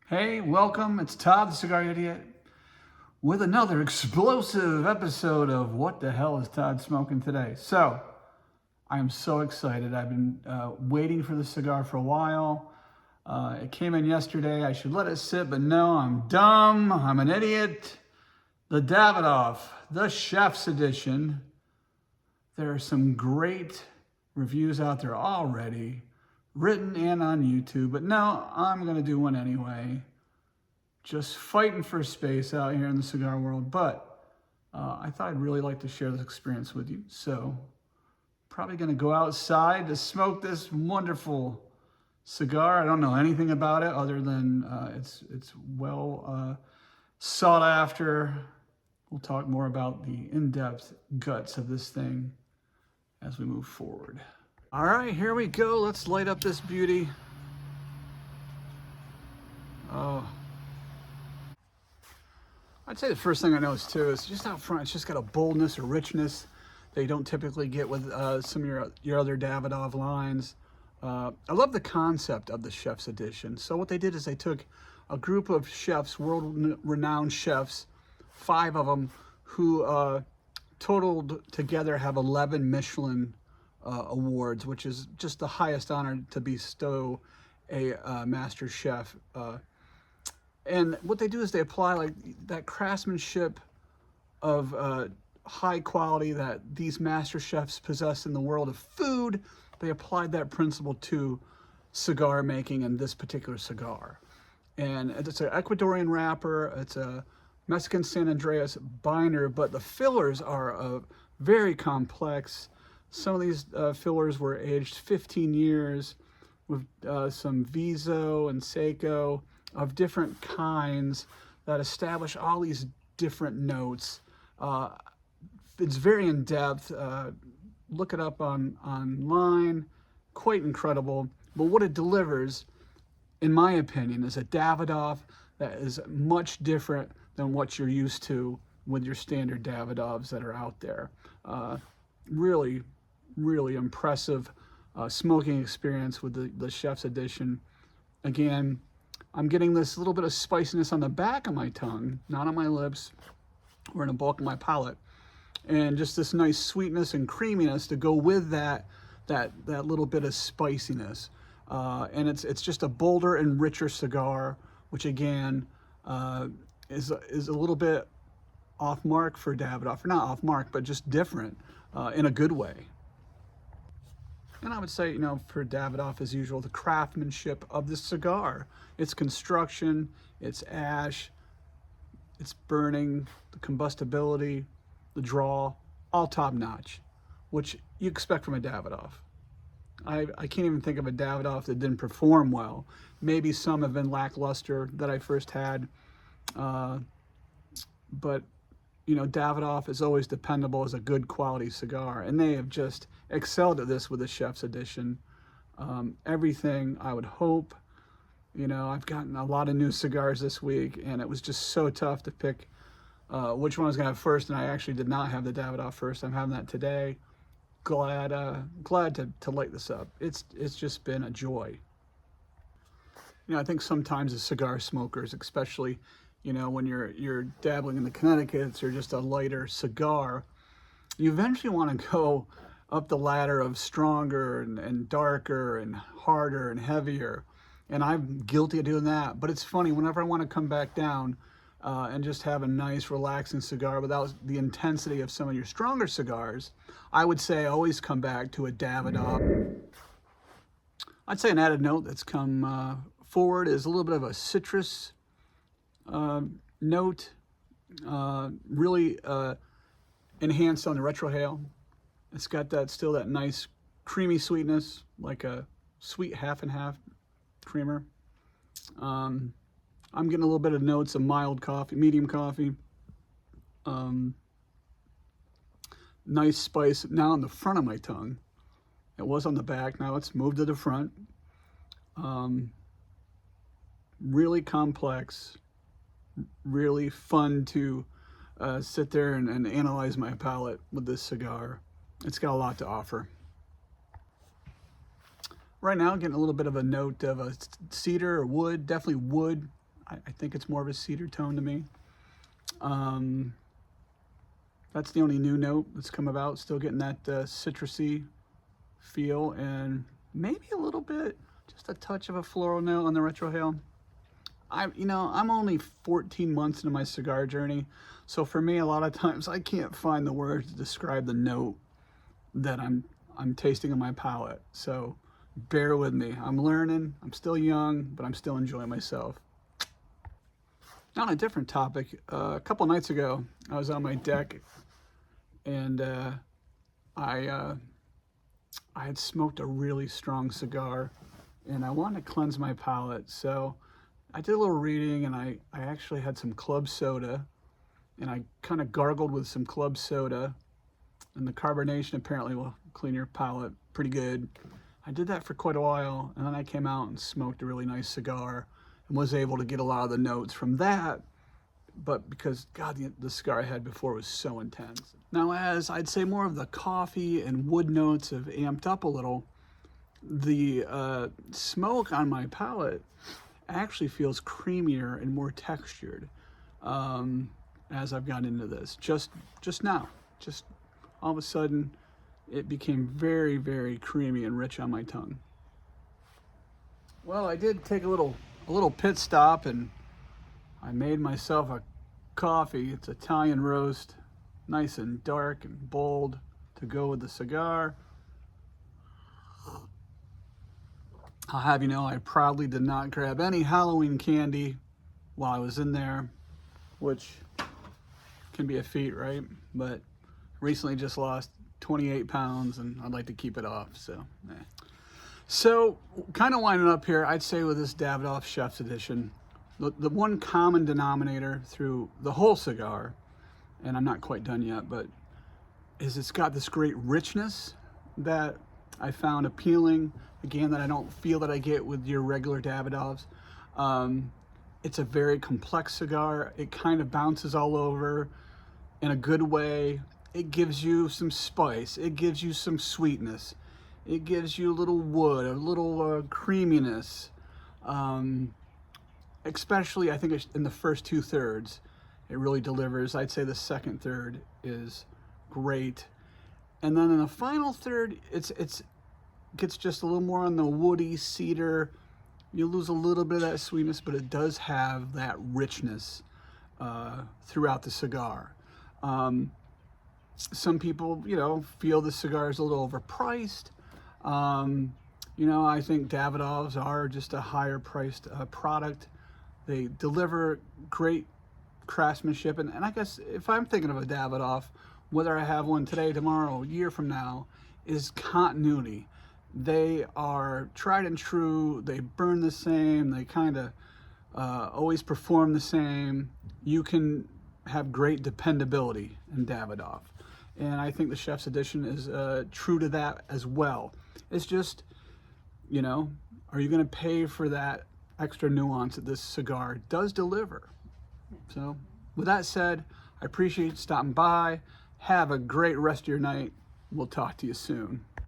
Hey, welcome. It's Todd, the Cigar Idiot, with another explosive episode of What the Hell is Todd Smoking Today? So, I am so excited. I've been waiting for the cigar for a while. It came in yesterday. I should let it sit, but no, I'm dumb. I'm an idiot. The Davidoff, the Chef's Edition. There are some great reviews out there already, written and on YouTube, but no, I'm going to do one anyway. Just fighting for space out here in the cigar world, but I thought I'd really like to share this experience with you. So, probably going to go outside to smoke this wonderful cigar. I don't know anything about it other than it's well sought after. We'll talk more about the in-depth guts of this thing as we move forward. All right, here we go. Let's light up this beauty. Oh. I'd say the first thing I noticed too is just out front, it's just got a boldness, a richness that you don't typically get with some of your other Davidoff lines. I love the concept of the Chef's Edition. So what they did is they took a group of chefs, world-renowned chefs, 5 of them, who totaled together have 11 Michelin awards, which is just the highest honor to bestow a master chef. And what they do is they apply like that craftsmanship of high quality that these master chefs possess in the world of food. They applied that principle to cigar making and this particular cigar. And it's an Ecuadorian wrapper. It's a Mexican San Andreas binder, but the fillers are very complex. Some of these fillers were aged 15 years with some Viso and Seco of different kinds that establish all these different notes. It's very in-depth. Look it up online. Quite incredible. But what it delivers, in my opinion, is a Davidoff that is much different than what you're used to with your standard Davidoffs that are out there. Really, really impressive smoking experience with the Chef's Edition. Again, I'm getting this little bit of spiciness on the back of my tongue, not on my lips or in the bulk of my palate. And just this nice sweetness and creaminess to go with that little bit of spiciness. And it's just a bolder and richer cigar, which again is a little bit off mark for Davidoff. Or not off mark, but just different in a good way. And I would say, you know, for Davidoff, as usual, the craftsmanship of the cigar, its construction, its ash, its burning, the combustibility, the draw, all top notch, which you expect from a Davidoff. I can't even think of a Davidoff that didn't perform well. Maybe some have been lackluster that I first had, but you know, Davidoff is always dependable as a good quality cigar, and they have just excelled at this with the Chef's Edition. Everything I would hope. You know, I've gotten a lot of new cigars this week, and it was just so tough to pick which one I was gonna have first, and I actually did not have the Davidoff first. I'm having that today. Glad to light this up. It's just been a joy. You know, I think sometimes as cigar smokers, especially, you know, when you're dabbling in the Connecticut's or just a lighter cigar, you eventually want to go up the ladder of stronger and darker and harder and heavier. And I'm guilty of doing that. But it's funny, whenever I want to come back down and just have a nice, relaxing cigar without the intensity of some of your stronger cigars, I would say always come back to a Davidoff. I'd say an added note that's come forward is a little bit of a citrus note, really enhanced on the retrohale. It's got that nice creamy sweetness, like a sweet half and half creamer. I'm getting a little bit of notes of mild coffee, medium coffee. Nice spice now on the front of my tongue. It was on the back, now it's moved to the front. Really complex, really fun to sit there and analyze my palate with this cigar. It's got a lot to offer. Right now, getting a little bit of a note of a cedar or wood, definitely wood. I think it's more of a cedar tone to me. That's the only new note that's come about. Still getting that citrusy feel, and maybe a little bit, just a touch of a floral note on the retrohale. I'm only 14 months into my cigar journey, so for me, a lot of times I can't find the words to describe the note that I'm tasting in my palate. So bear with me. I'm learning. I'm still young, but I'm still enjoying myself. Now on a different topic, a couple nights ago, I was on my deck, and I had smoked a really strong cigar, and I wanted to cleanse my palate. So I did a little reading, and I actually had some club soda, and I kind of gargled with some club soda, and the carbonation apparently will clean your palate pretty good. I did that for quite a while, and then I came out and smoked a really nice cigar and was able to get a lot of the notes from that, but because, God, the cigar I had before was so intense. Now, as I'd say more of the coffee and wood notes have amped up a little, the smoke on my palate actually feels creamier and more textured as I've gotten into this. Just now, just all of a sudden, it became very, very creamy and rich on my tongue. Well, I did take a little pit stop, and I made myself a coffee. It's Italian roast, nice and dark and bold to go with the cigar. I'll have you know, I proudly did not grab any Halloween candy while I was in there, which can be a feat, right? But recently just lost 28 pounds, and I'd like to keep it off, so. So, kind of winding up here, I'd say with this Davidoff Chef's Edition, the one common denominator through the whole cigar, and I'm not quite done yet, but is it's got this great richness that I found appealing, again, that I don't feel that I get with your regular Davidoffs. It's a very complex cigar. It kind of bounces all over in a good way. It gives you some spice. It gives you some sweetness. It gives you a little wood, a little creaminess. Especially, I think in the first 2/3, it really delivers. I'd say the second third is great. And then in the final third, it gets just a little more on the woody cedar. You lose a little bit of that sweetness, but it does have that richness throughout the cigar. Some people, feel the cigar is a little overpriced. I think Davidoffs are just a higher priced product. They deliver great craftsmanship. And I guess if I'm thinking of a Davidoff, whether I have one today, tomorrow, a year from now, is continuity. They are tried and true. They burn the same. They kind of always perform the same. You can have great dependability in Davidoff. And I think the Chef's Edition is true to that as well. It's just, are you going to pay for that extra nuance that this cigar does deliver? So, with that said, I appreciate you stopping by. Have a great rest of your night. We'll talk to you soon.